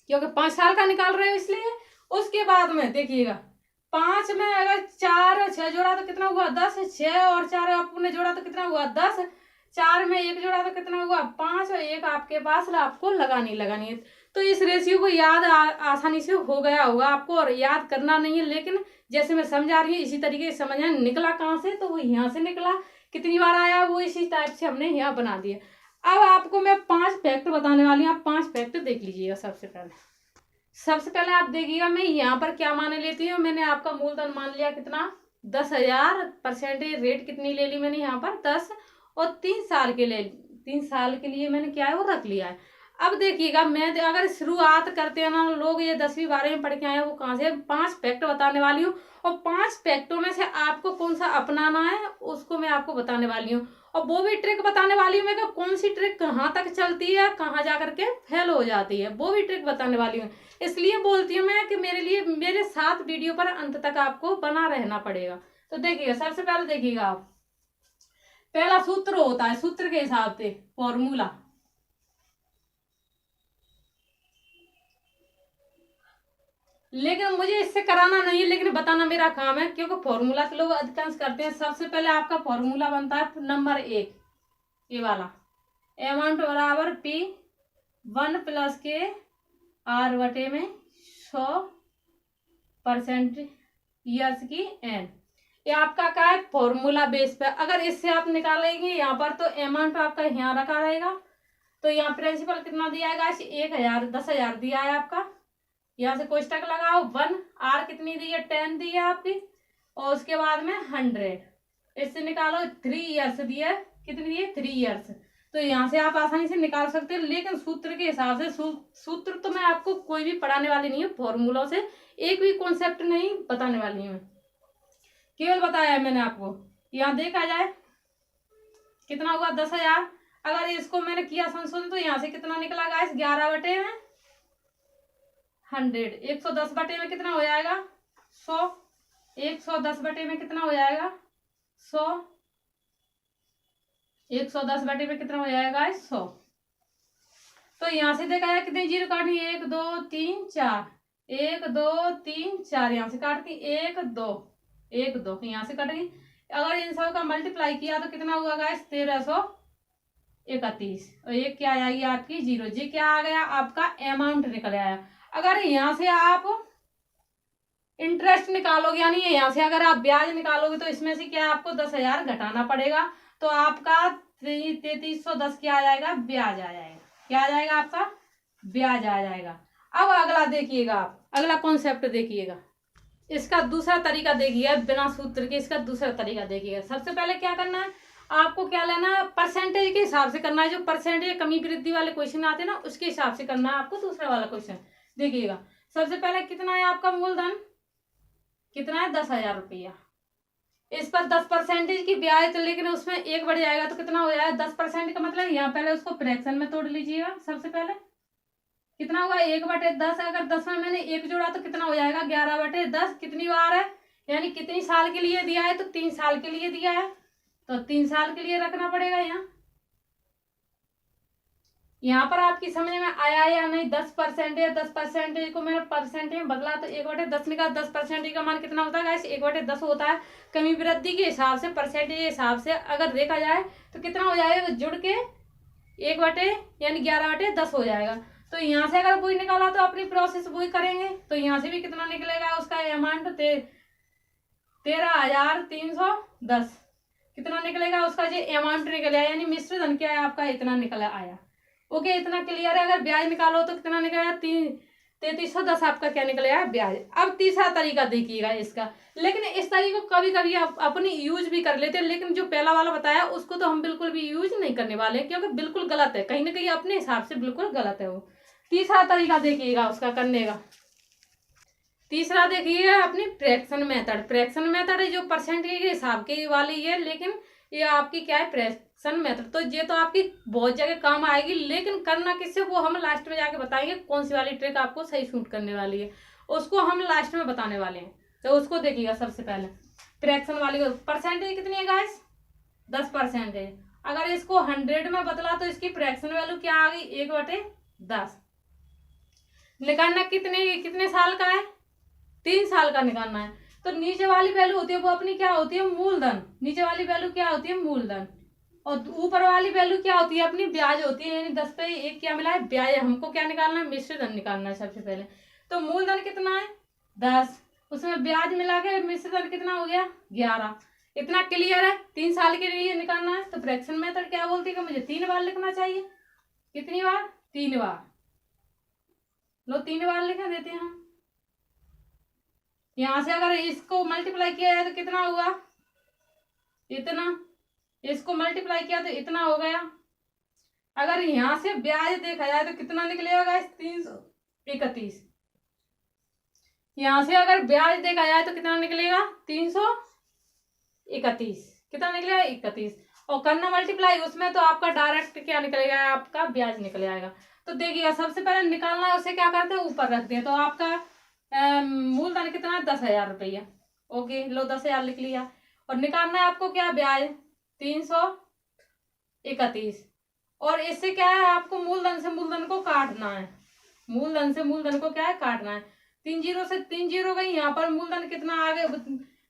क्योंकि 5 साल का निकाल रहे हो इसलिए। उसके बाद में देखिएगा, 5 में अगर 4 और 6 जोड़ा तो कितना हुआ, 10। 6 और 4 आपने जोड़ा तो कितना हुआ, 10। 4 में 1 जोड़ा तो कितना हुआ, 5। और 1 आपके पास आपको लगानी है। तो इस रेशियो को याद आसानी से हो गया होगा आपको, और याद करना नहीं है। लेकिन जैसे मैं समझा रही हूँ इसी तरीके से समझना। निकला कहाँ से, तो वो यहाँ से निकला, कितनी बार आया वो इसी टाइप से हमने यहाँ बना दिया। अब आपको मैं 5 फैक्ट बताने वाली हूँ, आप 5 फैक्ट देख लीजिएगा। सबसे पहले आप देखिएगा, मैं यहाँ पर क्या मान लेती हूँ। मैंने आपका मूलधन मान लिया कितना, 10,000। परसेंटेज रेट कितनी ले ली मैंने यहाँ पर, 10। और 3 साल के लिए, 3 साल के लिए मैंने क्या है वो रख लिया है। अब देखिएगा, मैं अगर शुरुआत करते हैं ना लोग, ये 10वीं 12वीं में पढ़ के आए हैं, वो कहाँ से, 5 फैक्ट बताने वाली हूँ। और 5 फैक्टों में से आपको कौन सा अपनाना है उसको मैं आपको बताने वाली हूँ। और वो भी ट्रिक बताने वाली हूँ मैं, कौन सी ट्रिक कहाँ तक चलती है, कहाँ जा करके फेल हो जाती है, वो भी ट्रिक बताने वाली हूँ। इसलिए बोलती हूँ मैं कि मेरे साथ वीडियो पर अंत तक आपको बना रहना पड़ेगा। तो देखिएगा, सबसे पहले देखिएगा आप, पहला सूत्र होता है, सूत्र के हिसाब से फॉर्मूला। लेकिन मुझे इससे कराना नहीं है, लेकिन बताना मेरा काम है, क्योंकि फॉर्मूला तो लोग अधिकांश करते हैं। सबसे पहले आपका फॉर्मूला बनता है नंबर 1, ये वाला, अमाउंट बराबर P1 + के R/100% ईयर्स की n। ये आपका क्या है, फॉर्मूला बेस पे। अगर इससे आप निकालेंगे यहाँ पर तो अमाउंट आपका यहाँ रखा रहेगा। तो यहाँ प्रिंसिपल कितना दिया है, 1000 10,000 दिया है आपका। यहाँ से कोष्टक लगाओ, 1। R कितनी दी है, 10 दी है आपकी। और उसके बाद में 100, इससे निकालो 3 ईयर्स दी है, कितनी दी है, 3 ईयर्स। तो यहाँ से आप आसानी से निकाल सकते हैं। लेकिन सूत्र के हिसाब से, सूत्र तो मैं आपको कोई भी पढ़ाने वाली नहीं हूँ, फॉर्मूलों से एक भी कॉन्सेप्ट नहीं बताने वाली हूँ, केवल बताया है मैंने आपको। यहाँ देखा जाए कितना हुआ, 10,000। अगर इसको मैंने किया संशोधन तो यहाँ से कितना निकला गाइस, 11/100। 110 में कितना हो जाएगा, 100। 110 में कितना हो जाएगा, 100। 110 में कितना हो जाएगा, 100। तो यहाँ से देखा जाए कितनी जीरो काटनी, 1 2 3 4, 1 2 3 4, यहाँ से काटती 1 2 1 2, यहाँ से कट गई। अगर इन सब का मल्टीप्लाई किया तो कितना हुआ गाइस, 1300। 31 और ये क्या आएगी आपकी 0। जी क्या आ गया आपका अमाउंट निकल आया। अगर यहाँ से आप इंटरेस्ट निकालोगे यानी यहाँ से अगर आप ब्याज निकालोगे तो इसमें से क्या आपको 10,000 घटाना पड़ेगा, तो आपका 3310 क्या आ जाएगा ब्याज आ जाएगा। क्या आ जाएगा आपका ब्याज आ जाएगा। अब अगला देखिएगा आप, अगला कॉन्सेप्ट देखिएगा, इसका दूसरा तरीका देखिए, बिना सूत्र के इसका दूसरा तरीका देखिएगा। सबसे पहले क्या करना है आपको, क्या लेना है परसेंटेज के हिसाब से करना है। जो परसेंटेज कमी वृद्धि वाले क्वेश्चन आते हैं ना उसके हिसाब से करना है आपको दूसरा वाला क्वेश्चन। देखिएगा सबसे पहले कितना है आपका मूलधन, कितना है 10,000 रुपया। इस पर 10% की ब्याज, तो लेकिन उसमें एक बढ़ जाएगा तो कितना हो जाएगा 10% का मतलब यहाँ पहले उसको फ्रैक्शन में तोड़ लीजिएगा। सबसे पहले कितना हुआ 1/10। अगर 10 में मैंने 1 जोड़ा तो कितना हो जाएगा 11/10। कितनी बार है यानी कितनी साल के लिए दिया है, तो 3 साल के लिए दिया है, तो 3 साल के लिए रखना पड़ेगा। यहाँ पर आपकी समझ में आया या नहीं। 10% है, 10% को मैंने परसेंटेज में बदला तो 1/10 निकाला। 10% का मान कितना होता है 1/10 होता है। कमी वृद्धि के हिसाब से परसेंटेज के हिसाब से अगर देखा जाए तो कितना हो जाएगा जुड़ के 1 यानी 11/10 हो जाएगा। तो यहाँ से अगर वही निकाला तो अपनी प्रोसेस वही करेंगे। तो यहाँ से भी कितना निकलेगा उसका अमाउंट 13,310 कितना निकलेगा उसका जी अमाउंट निकलेगा, यानी मिश्र धन क्या है आपका इतना निकला आया। ओके इतना क्लियर है। अगर ब्याज निकालो तो कितना निकलेगा 3310 आपका क्या निकलेगा ब्याज। अब तीसरा तरीका देखिएगा इसका, लेकिन इस तरीके को कभी कभी आप अपनी यूज भी कर लेते हैं, लेकिन जो पहला वाला बताया उसको तो हम बिल्कुल भी यूज नहीं करने वाले हैं क्योंकि बिल्कुल गलत है, कहीं ना कहीं अपने हिसाब से बिल्कुल गलत है वो। तीसरा तरीका देखिएगा उसका करने का। तीसरा देखिएगा अपनी फ्रैक्शन मेथड। फ्रैक्शन मेथड है जो परसेंटेज के हिसाब की वाली है, लेकिन ये आपकी क्या है फ्रैक्शन मेथड। तो ये तो आपकी बहुत जगह काम आएगी, लेकिन करना किससे वो हम लास्ट में जाके बताएंगे। कौन सी वाली ट्रिक आपको सही सूट करने वाली है उसको हम लास्ट में बताने वाले हैं। तो उसको देखिएगा सबसे पहले फ्रैक्शन वाली को। परसेंटेज कितनी है गाइस 10%। अगर इसको 100 में बदला तो इसकी फ्रैक्शन वैल्यू क्या आ गई 1/10। निकालना कितने साल का है 3 साल का निकालना है। तो नीचे वाली वैल्यू होती है वो अपनी क्या होती है मूलधन। नीचे वाली वैल्यू क्या होती है मूलधन, और ऊपर वाली वैल्यू क्या होती है अपनी ब्याज होती है। यानी 10 पे 1 क्या मिला है ब्याज। हमको क्या निकालना है मिश्र धन निकालना है सबसे पहले। तो मूलधन कितना है 10, उसमें ब्याज मिला के मिश्र धन कितना हो गया 11। इतना क्लियर है। 3 साल के लिए निकालना है। तो फ्रैक्शन मेथड क्या बोलती है कि मुझे 3 बार लिखना चाहिए। कितनी बार 3 बार। लो 3 बार लिख देते हैं हम। यहां से अगर इसको मल्टीप्लाई किया जाए तो कितना होगा इतना, इसको मल्टीप्लाई किया तो इतना हो गया। अगर यहां से ब्याज देखा जाए तो कितना निकलेगा 331। यहां से अगर ब्याज देखा जाए तो कितना निकलेगा 331। कितना निकलेगा 31। और करना मल्टीप्लाई उसमें तो आपका डायरेक्ट क्या निकलेगा आपका ब्याज निकल जाएगा। तो देखिएगा सबसे पहले निकालना है उसे क्या करते हैं ऊपर रखते हैं। तो आपका मूलधन कितना है 10,000 रुपया। ओके लो 10,000 लिख लिया। और निकालना है आपको क्या ब्याज 331। और इससे क्या है आपको मूलधन से मूलधन को काटना है। मूलधन से मूलधन को क्या है काटना है। 3 जीरो से 3 जीरो गई। यहाँ पर मूलधन कितना आगे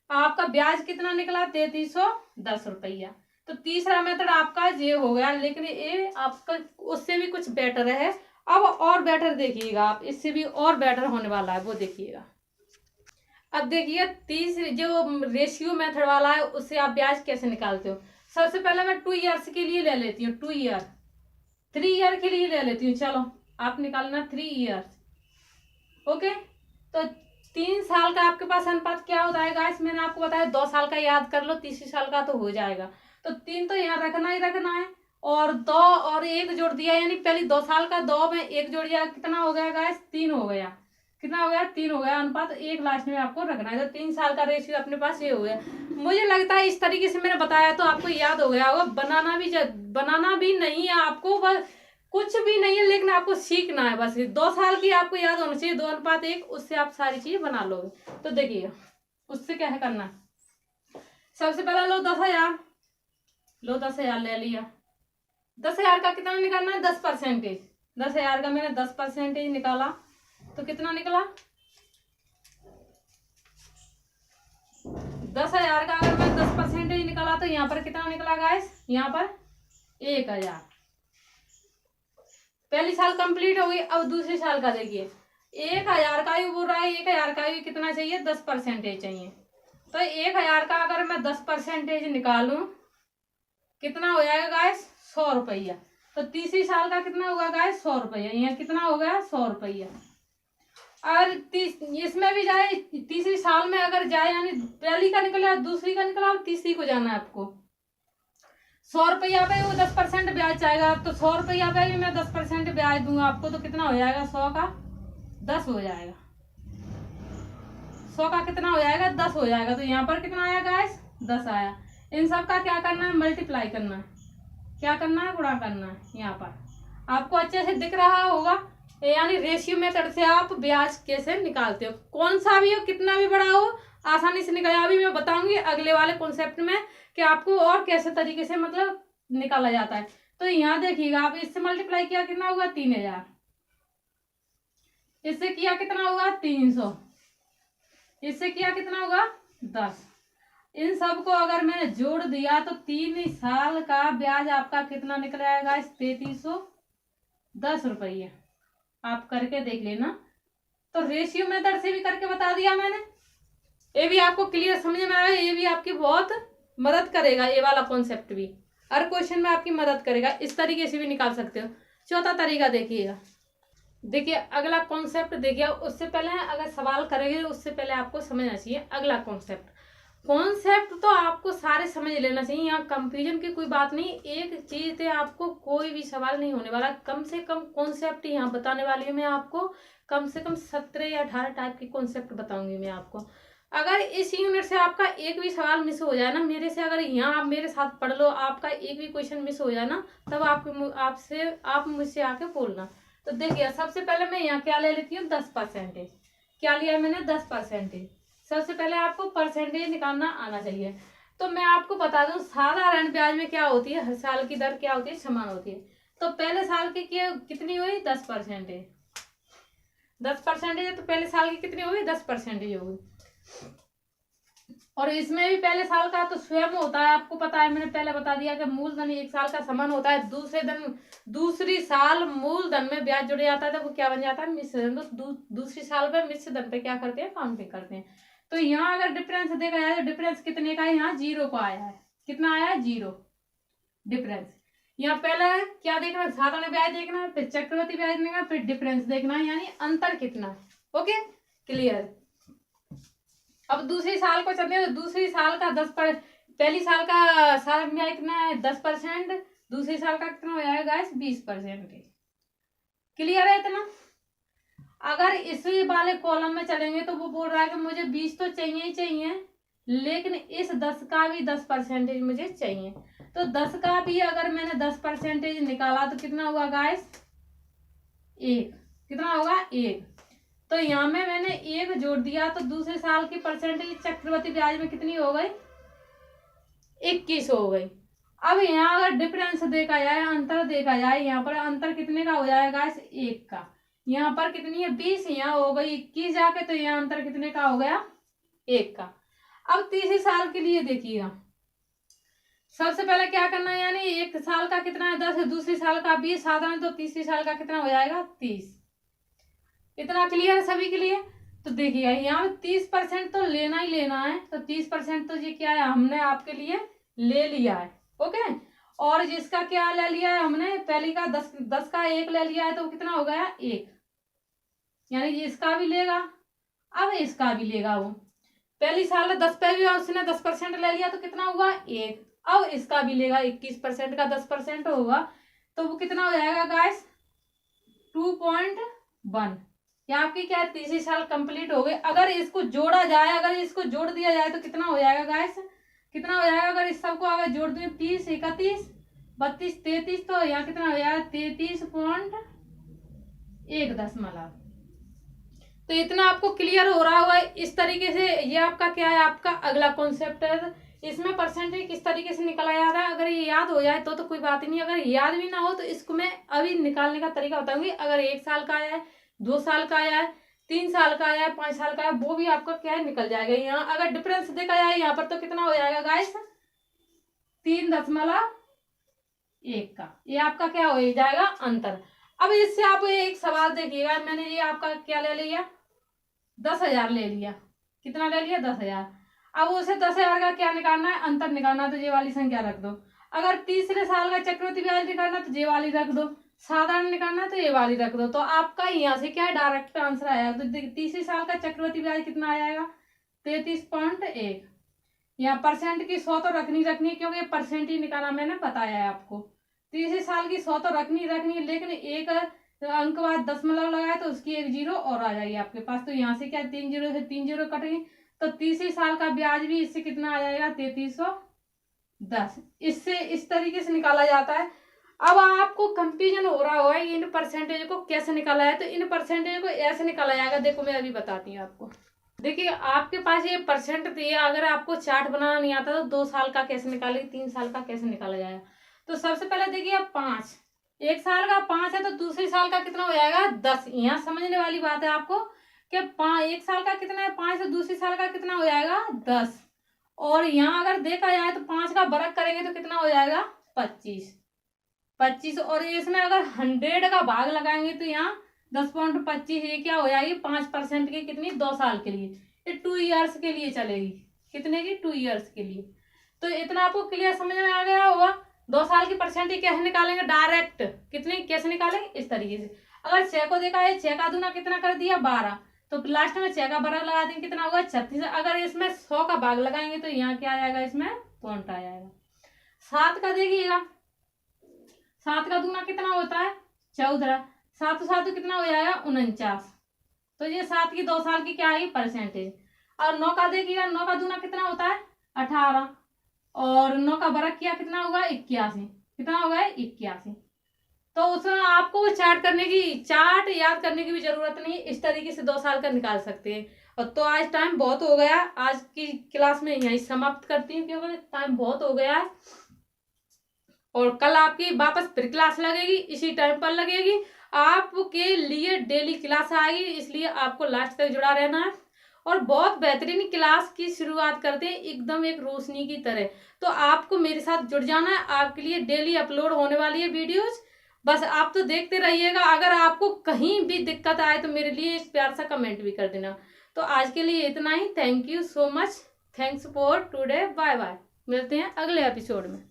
आपका ब्याज कितना निकला 3310 रुपया। तो तीसरा मेथड आपका ये हो गया, लेकिन ये आपका उससे भी कुछ बेटर है। अब और बेटर देखिएगा आप, इससे भी और बेटर होने वाला है वो देखिएगा। अब देखिए जो रेशियो मेथड वाला है उससे आप ब्याज कैसे निकालते हो। सबसे पहले मैं 2 ईयर्स के लिए ले लेती हूँ 2 ईयर 3 ईयर के लिए ले लेती हूँ। चलो आप निकालना 3 ईयर्स। ओके तो 3 साल का आपके पास अनुपात क्या होता है गाइस मैंने आपको बताया। 2 साल का याद कर लो, तीसरी साल का तो हो जाएगा। तो 3 तो यहाँ रखना ही रखना है, और 2 और 1 जोड़ दिया, यानी पहले 2 साल का 2 में 1 जोड़ दिया कितना हो गया गाइस 3 हो गया। कितना हो गया 3 हो गया। अनुपात 1 लास्ट में आपको रखना है। तो 3 साल का रेशियो अपने पास ये हो गया। मुझे लगता है इस तरीके से मैंने बताया तो आपको याद हो गया होगा। बनाना भी नहीं है आपको, बस कुछ भी नहीं है, लेकिन आपको सीखना है बस। 2 साल की आपको याद होना चाहिए 2:1, उससे आप सारी चीजें बना लोगे। तो देखिए उससे क्या है करना। सबसे पहले लो 10,000, लो 10,000 ले लिया। 10,000 का कितना निकालना है 10%। 10,000 का मैंने 10% निकाला तो कितना निकला 10,000 का अगर मैं 10% निकाला तो यहाँ पर कितना निकला गाइस यहाँ पर 1,000। पहली साल कंप्लीट हो गई। अब दूसरे साल का देखिए, 1000 का ही बोल रहा है, 1000 का भी कितना चाहिए, 10% चाहिए। तो 1000 का अगर मैं 10% निकालूं कितना हो जाएगा गाइस, 100 रुपया। तो तीसरी साल का कितना होगा गाइस, 100 रुपया। यहाँ कितना हो गया, 100 रुपया। और इसमें भी जाए, तीसरी साल में अगर जाए, यानी पहली का निकला, दूसरी का निकला, और तीसरी को जाना है आपको, 100 रुपया पे वो 10% ब्याज चाहेगा। तो 100 रुपया पे भी मैं 10% ब्याज दूंगा आपको, तो कितना हो जाएगा, 100 का 10 हो जाएगा। 100 का कितना हो जाएगा, 10 हो जाएगा। तो यहाँ पर कितना आया गाइस, 10 आया। इन सब का क्या करना है, मल्टीप्लाई करना है। क्या करना है, गुणा करना है। यहाँ पर आपको अच्छे से दिख रहा होगा, यानी रेशियो मेथड से आप ब्याज कैसे निकालते हो, कौन सा भी हो, कितना भी बड़ा हो, आसानी से निकल। अभी मैं बताऊंगी अगले वाले कॉन्सेप्ट में कि आपको और कैसे तरीके से मतलब निकाला जाता है। तो यहाँ देखिएगा, आप इससे मल्टीप्लाई किया कितना होगा, 3000। इससे किया कितना होगा, 300। इससे किया कितना होगा, 10। इन सब को अगर मैंने जोड़ दिया तो 3 साल का ब्याज आपका कितना निकल आएगा, 3310 रुपये। आप करके देख लेना। तो रेशियो मेथड से भी करके बता दिया मैंने, ये भी आपको क्लियर समझ में आया। ये भी आपकी बहुत मदद करेगा, ये वाला कॉन्सेप्ट भी हर क्वेश्चन में आपकी मदद करेगा। इस तरीके से भी निकाल सकते हो। चौथा तरीका देखिएगा, देखिए अगला कॉन्सेप्ट देखिए। उससे पहले अगर सवाल करेंगे उससे पहले आपको समझना चाहिए अगला कॉन्सेप्ट तो आपको सारे समझ लेना चाहिए। यहाँ कंफ्यूजन की कोई बात नहीं। एक चीज से आपको कोई भी सवाल नहीं होने वाला। कम से कम कॉन्सेप्ट यहाँ बताने वाली हूँ मैं आपको, कम से कम 17 या 18 टाइप के कॉन्सेप्ट बताऊंगी मैं आपको। अगर इस यूनिट से आपका एक भी सवाल मिस हो जाए ना मेरे से, अगर यहाँ आप मेरे साथ पढ़ लो, आपका एक भी क्वेश्चन मिस हो जाए ना, तब आप मुझसे आके बोलना। तो देखिए सबसे पहले मैं यहाँ क्या ले लेती हूँ, 10%। क्या लिया है मैंने, 10%। सबसे पहले आपको परसेंटेज निकालना आना चाहिए। तो मैं आपको बता दूं, साधारण ब्याज में क्या होती है, हर साल की दर क्या होती है, समान होती है। तो पहले साल की कितनी हुई, 10%। 10% है तो पहले साल की कितनी होगी, 10% होगी। और इसमें भी पहले साल का तो स्वयं होता है, आपको पता है, मैंने पहले बता दिया कि मूलधन 1 साल का समान होता है। दूसरी साल मूलधन में ब्याज जुड़ जाता है तो वो क्या बन जाता है, मिश्र धन। तो दूसरी साल में मिश्र धन पे क्या करते हैं, काउंटिंग करते हैं। तो यहाँ अगर डिफरेंस देखा जाए तो डिफरेंस कितने का है, यहाँ 0 का आया है। कितना आया है, 0 डिफरेंस। यहाँ पहले क्या देखना है, साधारण ब्याज देखना है, फिर चक्रवृद्धि ब्याज देखना है, फिर डिफरेंस देखना है, यानी अंतर कितना है। Okay clear. अब दूसरी साल को चलते हैं। तो दूसरी साल का पहली साल का साल ब्याज कितना है, 10%। दूसरी साल का कितना हो जाएगा, 20%। क्लियर है इतना। अगर इसी वाले कॉलम में चलेंगे तो वो बोल रहा है कि मुझे 20 तो चाहिए ही चाहिए, लेकिन इस 10 का भी 10% मुझे चाहिए। तो 10 का भी अगर मैंने 10% निकाला तो कितना होगा गाइस, 1। कितना होगा, 1। तो यहाँ में मैंने 1 जोड़ दिया तो दूसरे साल की परसेंटेज चक्रवृद्धि ब्याज में कितनी हो गई, 21 हो गई। अब यहाँ अगर डिफरेंस देखा जाए, अंतर देखा जाए, यहाँ पर अंतर कितने का हो जाएगा, 1 का। यहाँ पर कितनी है, 20, यहाँ हो गई 21 जाके, तो यहाँ अंतर कितने का हो गया, 1 का। अब तीसरी साल के लिए देखिएगा, सबसे पहले क्या करना है, यानी 1 साल का कितना है, 10, दूसरी साल का 20 साधारण, तो तीसरी साल का कितना हो जाएगा, 30। इतना क्लियर है सभी के लिए। तो देखिए यहाँ 30% तो लेना ही लेना है। तो 30% तो ये क्या है, हमने आपके लिए ले लिया है। ओके। और जिसका क्या ले लिया है हमने, पहली का 10 का 1 ले लिया है, तो कितना हो गया, 1। यानी इसका भी लेगा, अब इसका भी लेगा। वो पहली साल 10 पे भी उसने 10% ले लिया तो कितना हुआ, 1। अब इसका भी लेगा, 21% का 10% होगा, तो वो कितना हो जाएगा गाइस, 2.1। या आपकी क्या, तीसरी साल कंप्लीट हो गई। अगर इसको जोड़ा जाए, अगर इसको जोड़ दिया जाए तो कितना हो जाएगा गाइस, कितना हो जाएगा, अगर इस सबको अगर जोड़ दें, 30, 31, 32, 33, तो यहाँ कितना हो जाएगा, 33.1। तो इतना आपको क्लियर हो रहा होगा। इस तरीके से ये आपका क्या है, आपका अगला कॉन्सेप्ट है। इसमें परसेंटेज किस तरीके से निकाला जाता है, अगर ये याद हो जाए तो कोई बात ही नहीं। अगर याद भी ना हो तो इसको मैं अभी निकालने का तरीका बताऊंगी। अगर 1 साल का आया है, 2 साल का आया है, 3 साल का आया है, 5 साल का है, वो भी आपका क्या है, निकल जाएगा। यहाँ अगर डिफरेंस देखा जाए यहाँ पर तो कितना हो जाएगा गाइस, 3.1 का। ये आपका क्या हो जाएगा, अंतर। अब इससे आप एक सवाल देखिएगा, मैंने ये आपका क्या ले लिया, 10,000 ले लिया, कितना ले लिया, 10,000। अब उसे 10,000 का क्या निकालना है, अंतर निकालना, तो ये वाली संख्या रख दो। अगर तीसरे साल का चक्रवृद्धि ब्याज निकालना तो ये वाली रख दो, साधारण निकालना तो ये वाली रख दो। तो आपका यहाँ से क्या है, डायरेक्ट आंसर आया। तो तीसरे साल का चक्रवृद्धि ब्याज कितना आ जाएगा, 33.1। यहाँ परसेंट की 100 तो रखनी रखनी, क्योंकि परसेंट ही निकाला मैंने बताया है आपको। तीसरे साल की 100 तो रखनी रखनी, लेकिन एक अंक बाद दशमलव लगाए तो उसकी एक जीरो और आ जाएगी आपके पास। तो यहाँ से क्या 3 जीरो से 3 जीरो कटेंगे, तो तीसरे साल का ब्याज भी इससे कितना आ जाएगा, 3310। इससे इस तरीके से निकाला जाता है। अब आपको कंफ्यूजन हो रहा होगा इन परसेंटेज को कैसे निकाला है, तो इन परसेंटेज को ऐसे निकाला जाएगा। देखो मैं अभी बताती हूँ आपको। देखिए आपके पास ये परसेंट दिए, अगर आपको चार्ट बनाना नहीं आता तो 2 साल का कैसे निकालेंगे, 3 साल का कैसे निकाला जाएगा। तो सबसे पहले देखिए 5, एक साल का 5 है तो दूसरे साल का कितना हो जाएगा, 10। यहाँ समझने वाली बात है आपको कि एक साल का कितना है 5, तो दूसरे साल का कितना हो जाएगा, 10। और यहाँ अगर देखा जाए तो 5 का वर्ग करेंगे तो कितना हो जाएगा, 25। और इसमें अगर 100 का भाग लगाएंगे तो यहाँ 10.25, ये क्या हो जाएगी, 5% की, कितनी, 2 साल के लिए। ये 2 ईयर्स के लिए चलेगी, कितने की, 2 ईयर्स के लिए। तो इतना आपको क्लियर समझ में आ गया होगा। 2 साल की परसेंटेज कैसे निकालेंगे, डायरेक्ट कितनी कैसे निकालेंगे, इस तरीके से। अगर 6 को देखा है, 6 का दूना कितना कर दिया, 12, तो लास्ट में 6 का वर्ग लगा देंगे, कितना होगा, 36। अगर इसमें 100 का भाग लगाएंगे तो यहाँ क्या आ जाएगा, इसमें पॉइंट आ जाएगा। 7 का देखिएगा, 7 का दूना कितना होता है, 14, 7 7 कितना हो जाएगा, 49। तो ये 7 की 2 साल की क्या है, परसेंटेज। और 9 का देखिएगा, 9 का दूना कितना होता है, 18, और 9 का वर्ग किया कितना होगा, 81, कितना होगा, 81। तो उसमें आपको चार्ट याद करने की भी जरूरत नहीं, इस तरीके से 2 साल का निकाल सकते हैं। और तो आज टाइम बहुत हो गया, आज की क्लास में यही समाप्त करती हूँ, क्योंकि टाइम बहुत हो गया है। और कल आपकी वापस फिर क्लास लगेगी, इसी टाइम पर लगेगी। आपके लिए डेली क्लास आएगी, इसलिए आपको लास्ट तक जुड़ा रहना है। और बहुत बेहतरीन क्लास की शुरुआत करते हैं, एकदम एक रोशनी की तरह। तो आपको मेरे साथ जुड़ जाना है, आपके लिए डेली अपलोड होने वाली है वीडियोस। बस आप तो देखते रहिएगा। अगर आपको कहीं भी दिक्कत आए तो मेरे लिए एक प्यार सा कमेंट भी कर देना। तो आज के लिए इतना ही। Thank you so much, thanks for today, bye bye. मिलते हैं अगले एपिसोड में।